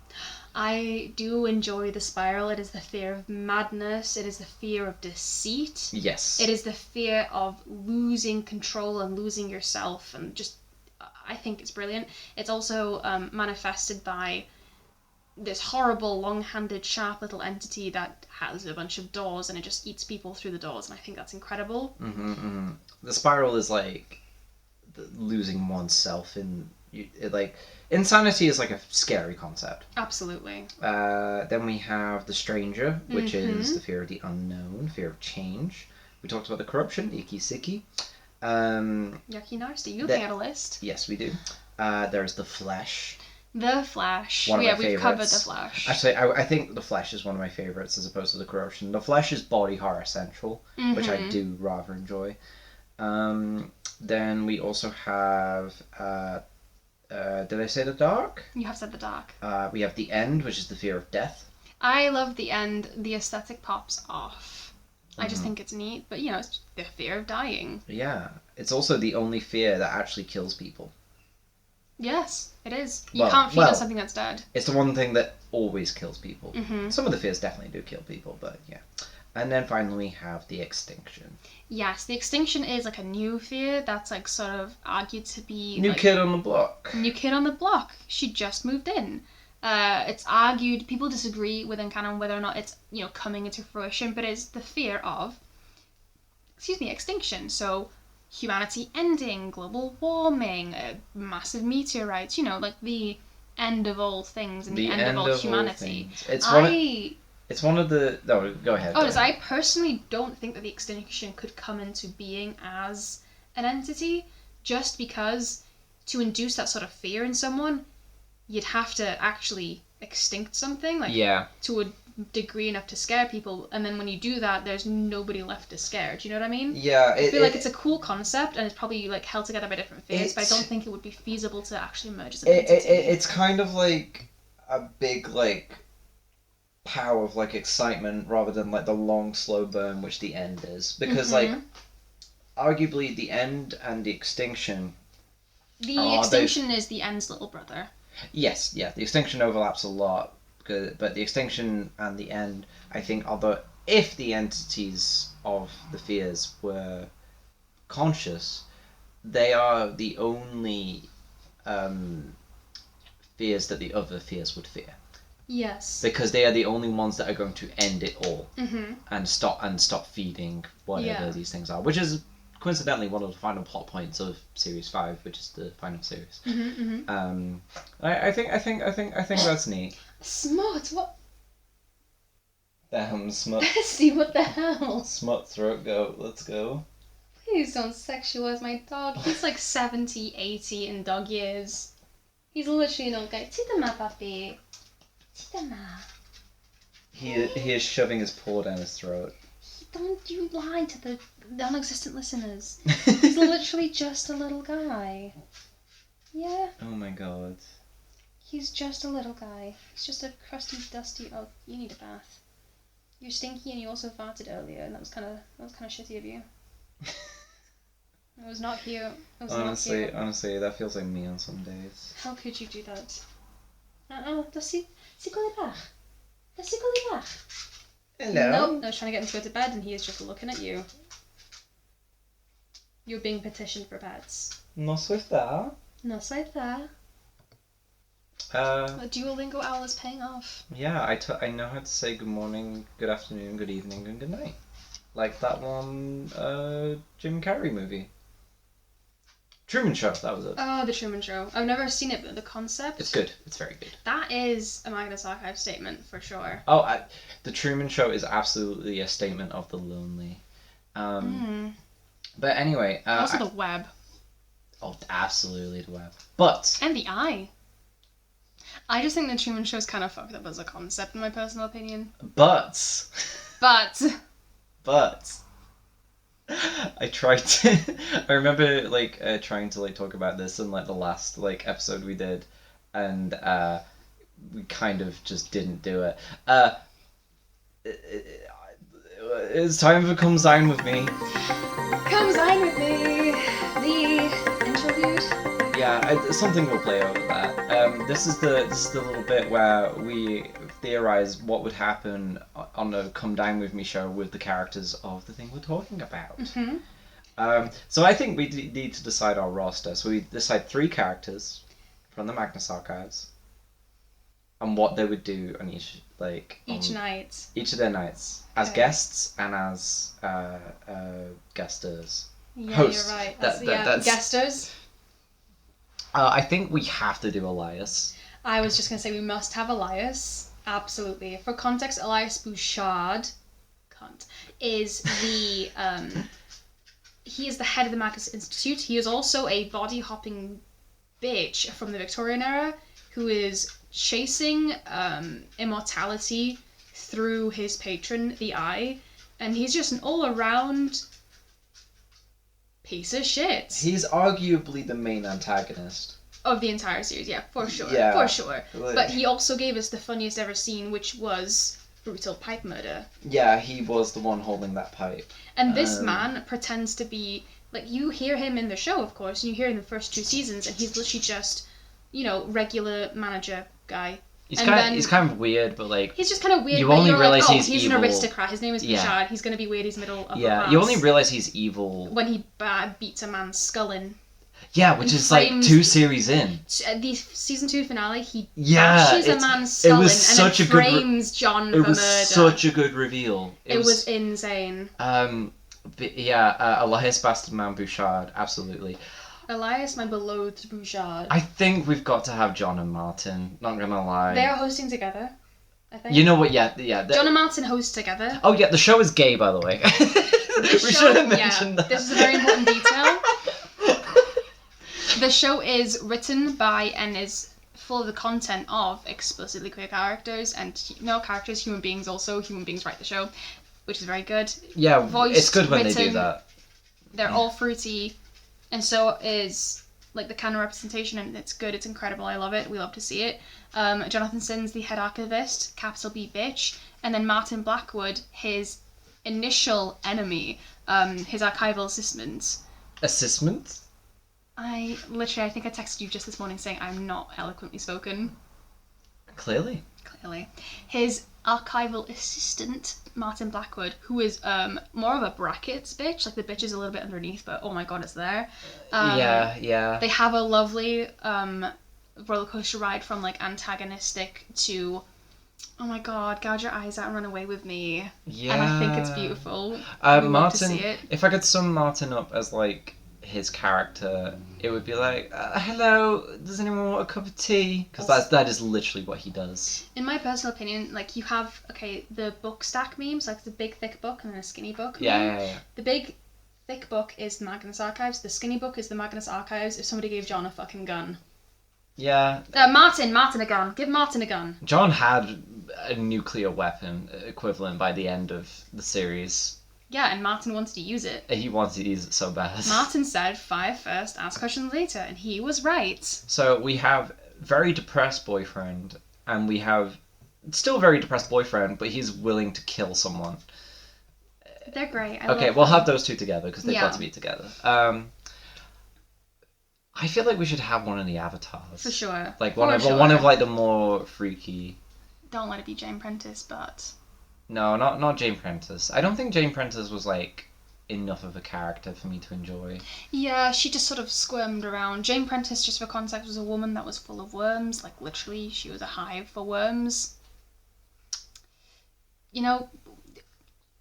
I do enjoy the spiral. It is the fear of madness. It is the fear of deceit. Yes. It is the fear of losing control and losing yourself. And just, I think it's brilliant. It's also manifested by this horrible, long-handed, sharp little entity that has a bunch of doors and it just eats people through the doors, and I think that's incredible. The spiral is like losing oneself in Insanity is like a scary concept. Absolutely. Then we have the stranger, which is the fear of the unknown, fear of change. We talked about the corruption, icky sicky. Yucky nasty. You looking at a list? Yes, we do. There's the flesh. The Flash. One of my we've covered favorites. The Flash. Actually, I think the flesh is one of my favorites as opposed to the corruption. The flesh is body horror central, which I do rather enjoy. Then we also have. Did I say the dark? You have said the dark. We have the end, which is the fear of death. I love the end. The aesthetic pops off. I just think it's neat, but it's the fear of dying. Yeah, it's also the only fear that actually kills people. Yes, it is. You can't feed on something that's dead. It's the one thing that always kills people. Mm-hmm. Some of the fears definitely do kill people, but yeah. And then finally we have the extinction. Yes, the extinction is like a new fear that's like sort of argued to be New kid on the block. New kid on the block. She just moved in. It's argued, people disagree within canon whether or not it's coming into fruition, but it's the fear of extinction. So humanity ending, global warming, massive meteorites, like the end of all things and the end of all humanity. It's one of the... No, go ahead. I personally don't think that the extinction could come into being as an entity, just because to induce that sort of fear in someone, you'd have to actually extinct something, to a degree enough to scare people, and then when you do that, there's nobody left to scare. Do you know what I mean? Yeah. I feel like it's a cool concept, and it's probably held together by different fears, but I don't think it would be feasible to actually merge as an entity. It's kind of like a big power of excitement rather than the long slow burn which the end is, because arguably the end and the extinction is the end's little brother. Yes, yeah, the extinction overlaps a lot, but the extinction and the end, I think, if the entities of the fears were conscious, they are the only fears that the other fears would fear. Yes. Because they are the only ones that are going to end it all and stop feeding whatever these things are, which is coincidentally one of the final plot points of series 5, which is the final series. I think that's neat. Smut, what? Damn, Smut. Bestie, what the hell? Smut throat goat, let's go. Please don't sexualize my dog. He's 70, 80 in dog years. He's literally an old guy. Tita papi. Tita. He is shoving his paw down his throat. Don't you lie to the non-existent listeners. He's literally just a little guy. Yeah. Oh my god. He's just a little guy. He's just a crusty, dusty... Oh, you need a bath. You're stinky and you also farted earlier, and that was kind of shitty of you. I was not here. Honestly, that feels like me on some days. How could you do that? C'est quoi les barres? C'est quoi les barres? Hello. Nope, I was trying to get him to go to bed and he is just looking at you. You're being petitioned for pets. No soy that. No soy that. Duolingo owl is paying off. Yeah, I know how to say good morning, good afternoon, good evening, and good night. Like that one Jim Carrey movie. Truman Show, that was it. Oh, The Truman Show. I've never seen it, but the concept... It's good. It's very good. That is a Magnus Archive statement, for sure. Oh, The Truman Show is absolutely a statement of the lonely. But anyway... also the web. Oh, absolutely the web. But... And the eye. I just think The Truman Show is kind of fucked up as a concept, in my personal opinion. But... I tried to... I remember, trying to, talk about this in, the last, episode we did, and, we kind of just didn't do it. It's time for Come Sign With Me. Come Sign With Me! The interlude? Yeah, something will play over that. This is the little bit where we theorize what would happen on a Come Dine With Me show with the characters of the thing we're talking about. So I think we need to decide our roster. So we decide 3 characters from the Magnus Archives and what they would do on each night. Each of their nights as guests and as guesters. Yeah, hosts. You're right. That's guesters. I think we have to do Elias. I was just going to say we must have Elias. Absolutely. For context, Elias Bouchard is the he is the head of the Magnus Institute. He is also a body hopping bitch from the Victorian era who is chasing immortality through his patron, the Eye, and he's just an all around piece of shit. He's arguably the main antagonist Of the entire series, yeah, for sure. Yeah. For sure. Like- But he also gave us the funniest ever scene, which was brutal pipe murder. Yeah, he was the one holding that pipe. And this man pretends to be, like, you hear him in the show, of course, and you hear him in the first 2 seasons, and he's literally just, you know, regular manager guy. He's kind of weird, but like he's just kind of weird. you but only you're realize like, he's an evil. aristocrat. His name is Yeah. Bouchard. He's going to be weird. He's middle upper yeah, class. you only realize he's evil. When he beats a man's skull in. Yeah, which and is like frames- 2 series in. The season 2 finale, he Yeah, bashes a man's skull in and such then a good frames John It for was murder. such a good reveal. It was insane. But yeah, Elias Bastard Man Bouchard, absolutely. Elias, my beloved Bouchard. I think we've got to have John and Martin. Not gonna lie. They are hosting together, I think. You know what? Yeah. John and Martin host together. Oh yeah, the show is gay, by the way. We should have mentioned that. This is a very important detail. The show is written by and is full of the content of explicitly queer characters and human beings also. Human beings write the show, which is very good. Yeah, Voiced, it's good when they do written, that. They're all fruity, and so is like the canon representation, and it's good. It's incredible. I love it. We love to see it. Jonathan Sinn's the head archivist, capital B bitch, and then Martin Blackwood, his initial enemy, his archival assistant. Assessment? I think I texted you just this morning saying I'm not eloquently spoken. Clearly. His archival assistant, Martin Blackwood, who is more of a brackets bitch, like the bitch is a little bit underneath, but oh my god, it's there. Yeah. They have a lovely roller coaster ride from like antagonistic to oh my god, gouge your eyes out and run away with me. Yeah. And I think it's beautiful. I would love to see it. If I could sum Martin up as like his character, it would be like, hello, does anyone want a cup of tea? Because that is literally what he does. In my personal opinion, like you have, the book stack memes, like the big thick book and then a skinny book. Yeah. The big thick book is the Magnus Archives, the skinny book is the Magnus Archives if somebody gave John a fucking gun. Yeah. Martin a gun. Give Martin a gun. John had a nuclear weapon equivalent by the end of the series. Yeah, and Martin wanted to use it. He wanted to use it so bad. Martin said, fire first, ask questions later, and he was right. So we have very depressed boyfriend, and we have still very depressed boyfriend, but he's willing to kill someone. They're great. We'll have those two together, because they've Yeah. got to be together. I feel like we should have one of the avatars. For sure. Like one of like the more freaky. Don't let it be Jane Prentice, but... No, not Jane Prentice. I don't think Jane Prentice was like enough of a character for me to enjoy. Yeah, she just sort of squirmed around. Jane Prentice, just for context, was a woman that was full of worms. Like, literally, she was a hive for worms. You know,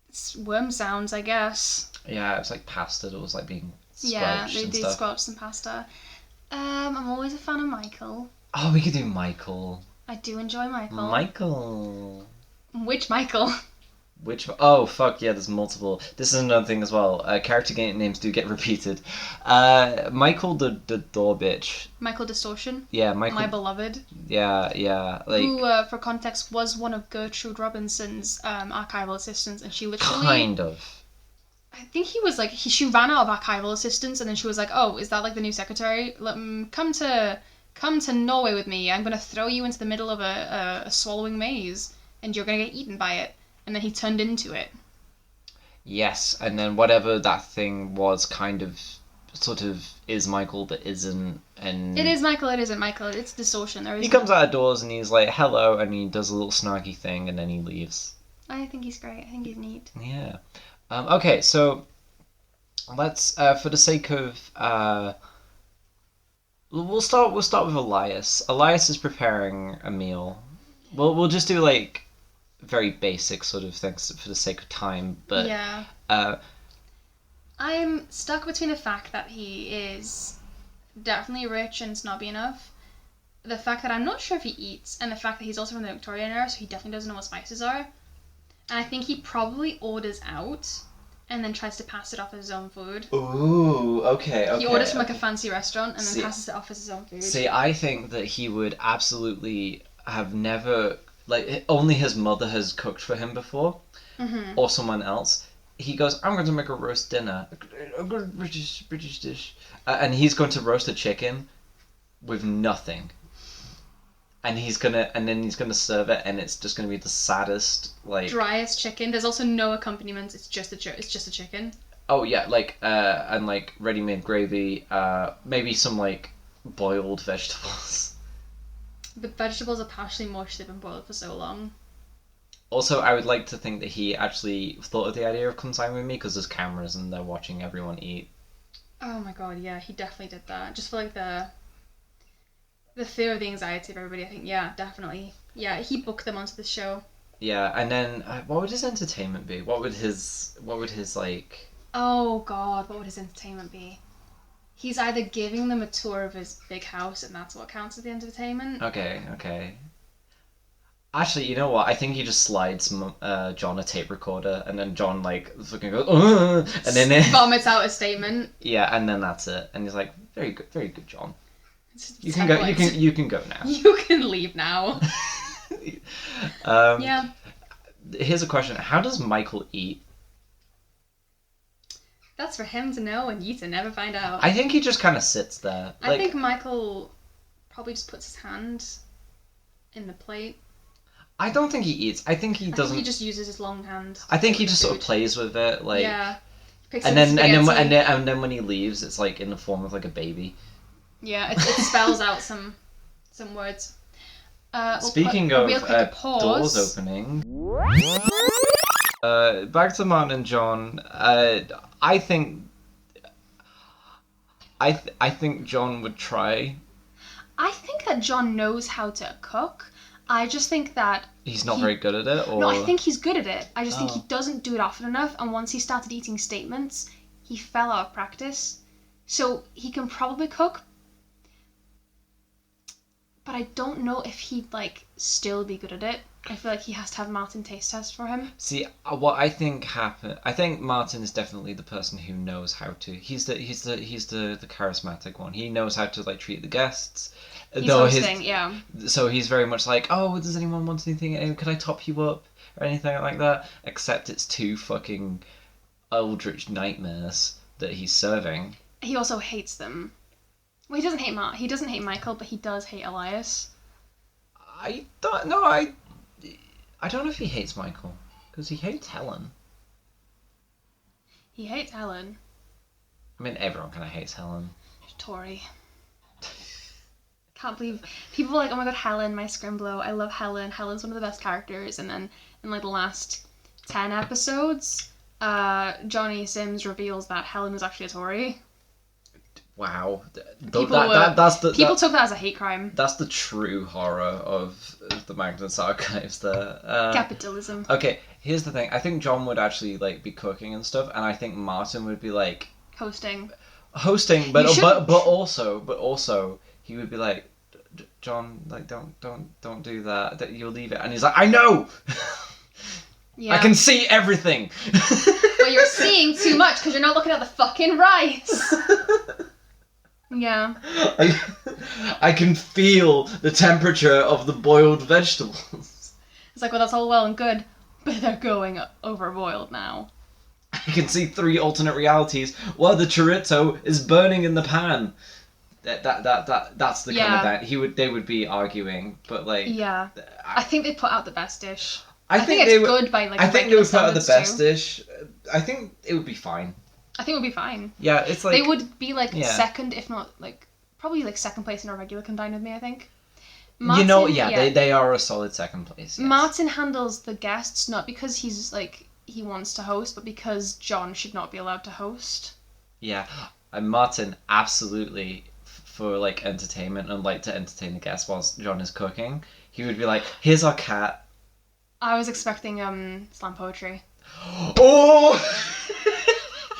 it's worm sounds, I guess. Yeah, it was like pasta that was like being squelched Yeah, they and did stuff. squelch some pasta. I'm always a fan of Michael. Oh, we could do Michael. I do enjoy Michael. Michael. Which Michael? Oh, fuck, yeah, there's multiple. This is another thing as well. Character names do get repeated. Michael the door bitch. Michael Distortion. Yeah, Michael. My beloved. Yeah. Like, who, for context, was one of Gertrude Robinson's archival assistants, and she literally... Kind of. I think he was like... She ran out of archival assistants, and then she was like, oh, is that like the new secretary? Come to Norway with me. I'm going to throw you into the middle of a swallowing maze, and you're going to get eaten by it. And then he turned into it. Yes, and then whatever that thing was kind of, sort of, is Michael but isn't, and... It is Michael, it isn't Michael. It's Distortion. He comes out of doors and he's like, hello, and he does a little snarky thing, and then he leaves. I think he's great. I think he's neat. Yeah. Okay, so let's, for the sake of, we'll start with Elias. Elias is preparing a meal. We'll just do, like, very basic sort of things for the sake of time, but... Yeah. I'm stuck between the fact that he is definitely rich and snobby enough. The fact that I'm not sure if he eats, and the fact that he's also from the Victorian era, so he definitely doesn't know what spices are. And I think he probably orders out and then tries to pass it off as his own food. Ooh, okay. He orders from like a fancy restaurant and then passes it off as his own food. See, I think that he would absolutely have never, like, only his mother has cooked for him before, or someone else. He goes, I'm going to make a roast dinner, a good British dish, and he's going to roast a chicken with nothing. And then he's gonna serve it, and it's just gonna be the saddest, like, driest chicken. There's also no accompaniment. It's just a chicken. Oh yeah, like and like ready-made gravy, maybe some like boiled vegetables. The vegetables are partially mushed. They've been boiled for so long. Also, I would like to think that he actually thought of the idea of come dine with me because there's cameras and they're watching everyone eat. Oh my god, yeah, he definitely did that. Just for like the fear of the anxiety of everybody, I think. Yeah, definitely. Yeah, he booked them onto the show. Yeah, and then what would his entertainment be? What would his like? Oh god, what would his entertainment be? He's either giving them a tour of his big house, and that's what counts as the entertainment. Okay. Actually, you know what? I think he just slides John a tape recorder, and then John like fucking goes, and then vomits out a statement. Yeah, and then that's it. And he's like, very good, John. You can go. You can go now. You can leave now. Yeah. Here's a question: how does Michael eat? That's for him to know and you to never find out. I think he just kind of sits there. I think Michael probably just puts his hand in the plate. I don't think he eats. I think he doesn't. I think he just uses his long hand. I think he just sort of plays with it, like. Yeah. And then when he leaves, it's like in the form of like a baby. Yeah, it spells out some words. Speaking of doors opening, back to Martin and John. I think John would try. I think that John knows how to cook. I just think that he's not very good at it. Or... No, I think he's good at it. I just think he doesn't do it often enough. And once he started eating statements, he fell out of practice. So he can probably cook. But I don't know if he'd like still be good at it. I feel like he has to have Martin taste test for him. See, what I think happened. I think Martin is definitely the person who knows how to. He's the charismatic one. He knows how to like treat the guests. He's hosting, yeah. So he's very much like, oh, does anyone want anything? Can I top you up or anything like that? Except it's two fucking eldritch nightmares that he's serving. He also hates them. Well, he doesn't hate He doesn't hate Michael, but he does hate Elias. I don't know. I don't know if he hates Michael because he hates Helen. He hates Helen. I mean, everyone kind of hates Helen. Tori. Can't believe people are like, oh my god, Helen, my Scrimblow. I love Helen. Helen's one of the best characters. And then in like the last 10 episodes, Johnny Sims reveals that Helen was actually a Tory. Wow. People took that as a hate crime. That's the true horror of the Magnus archives there. Capitalism. Okay, here's the thing. I think John would actually like be cooking and stuff, and I think Martin would be like hosting, but also he would be like, John, like don't do that. That you'll leave it, and he's like, I know. Yeah. I can see everything. Well, you're seeing too much because you're not looking at the fucking rice. Yeah. I can feel the temperature of the boiled vegetables. It's like, well, that's all well and good, but they're going overboiled now. I can see 3 alternate realities. Well, the chorizo is burning in the pan. That's the kind of that they would be arguing, but like. Yeah. I think they put out the best dish. I think it's good by like. I think they would put out the best dish. I think it would be fine. I think it would be fine. Yeah, it's like... They would be, like, second, if not, like, probably, like, second place in a regular Come Dine With Me, I think. Martin, they are a solid second place, yes. Martin handles the guests, not because he's, like, he wants to host, but because John should not be allowed to host. Yeah, and Martin, absolutely, for, like, entertainment and, like, to entertain the guests whilst John is cooking, he would be like, here's our cat. I was expecting, slam poetry. Oh!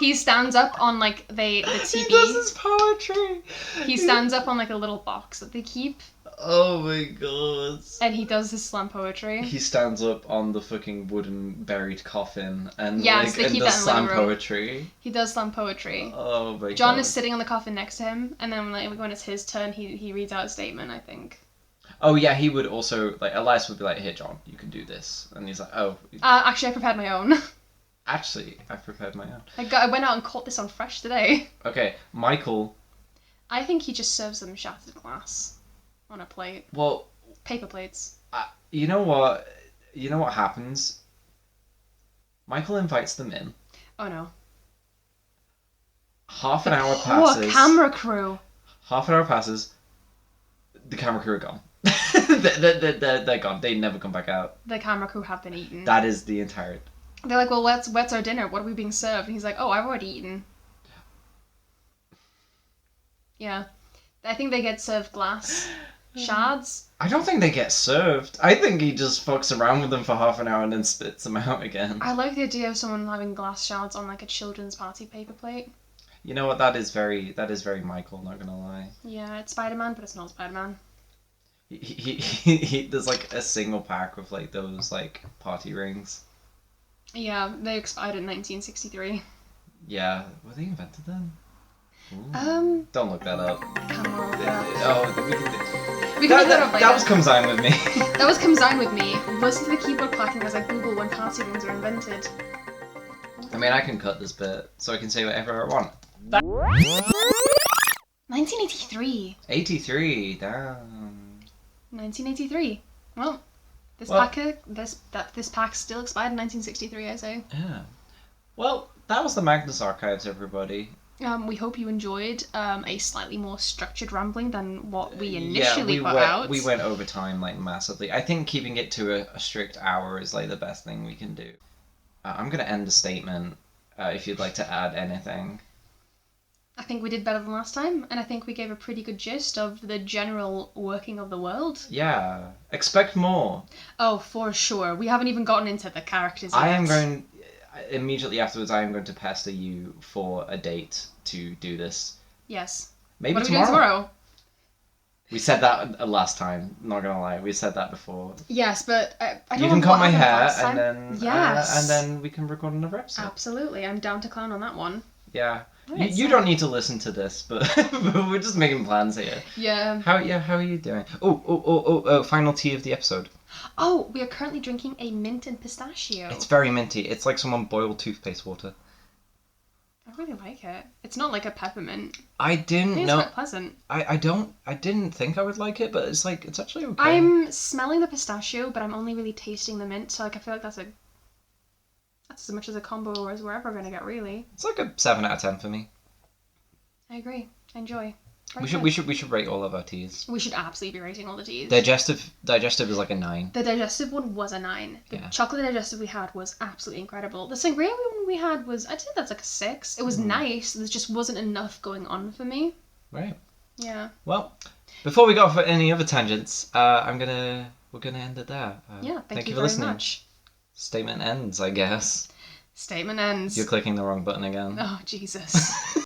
He stands up on like the TV. He does his poetry. He stands up on like a little box that they keep. Oh my god. And he does his slam poetry. He stands up on the fucking wooden buried coffin and Yes, they and keep does that in the slam living room. poetry. He does slam poetry. Oh my god. John is sitting on the coffin next to him, and then like, when it's his turn, he reads out a statement, I think. Oh yeah, he would also like Elias would be like, "Here, John, you can do this," and he's like, "Oh, Actually, I prepared my own. actually, I've prepared my own." I went out and caught this on fresh today. Okay, Michael. I think he just serves them shattered glass on a plate. Well, Paper plates. you know what? You know what happens? Michael invites them in. Oh no. Half an hour Poor passes. camera crew. Half an hour passes. The camera crew are gone. They're gone. They never come back out. The camera crew have been eaten. That is the entire. They're like, well, what's our dinner? What are we being served? And he's like, oh, I've already eaten. Yeah. I think they get served glass shards. I don't think they get served. I think he just fucks around with them for half an hour and then spits them out again. I like the idea of someone having glass shards on like a children's party paper plate. You know what? That is very Michael. Not gonna lie. Yeah, it's Spider-Man, but it's not Spider-Man. He there's like a single pack of like those like party rings. Yeah, they expired in 1963. Yeah, were they invented then? Ooh. Don't look that up. Come on. Oh, We can look that up later. That was comes on with me. That was comes down with me. Listen to the keyboard clacking as I Google when party rings were invented. I mean, I can cut this bit so I can say whatever I want. 1983. 83, damn. 1983. Well, this pack still expired in 1963, I say. Yeah. Well, that was the Magnus Archives, everybody. We hope you enjoyed a slightly more structured rambling than what we initially put out. We went over time like massively. I think keeping it to a strict hour is like the best thing we can do. I'm gonna end the statement. If you'd like to add anything. I think we did better than last time, and I think we gave a pretty good gist of the general working of the world. Yeah. Expect more. Oh, for sure. We haven't even gotten into the characters yet. I am going... Immediately afterwards, I am going to pester you for a date to do this. Yes. Maybe what are tomorrow. we doing tomorrow? We said that last time, not gonna lie. We said that before. Yes, but I don't You know can what cut my happened hair, last time. and then we can record another episode. Absolutely. I'm down to clown on that one. Yeah. Right, You don't need to listen to this, but we're just making plans here. Yeah. How are you doing? Oh, final tea of the episode. Oh, we are currently drinking a mint and pistachio. It's very minty. It's like someone boiled toothpaste water. I really like it. It's not like a peppermint. I didn't think know. it's quite pleasant. I didn't think I would like it, but it's actually okay. I'm smelling the pistachio, but I'm only really tasting the mint, so like I feel like that's as much as a combo as we're ever gonna get, really. It's like a 7 out of 10 for me. I agree. Enjoy. We should rate all of our teas. We should absolutely be rating all the teas. Digestive is like a 9. The digestive one was a 9. The chocolate digestive we had was absolutely incredible. The sangria one we had was, I'd say that's like a 6. It was nice. There just wasn't enough going on for me. Right. Yeah. Well, before we go off for any other tangents, we're gonna end it there. Thank you for very listening. much. Statement ends, I guess. Statement ends. You're clicking the wrong button again. Oh, Jesus.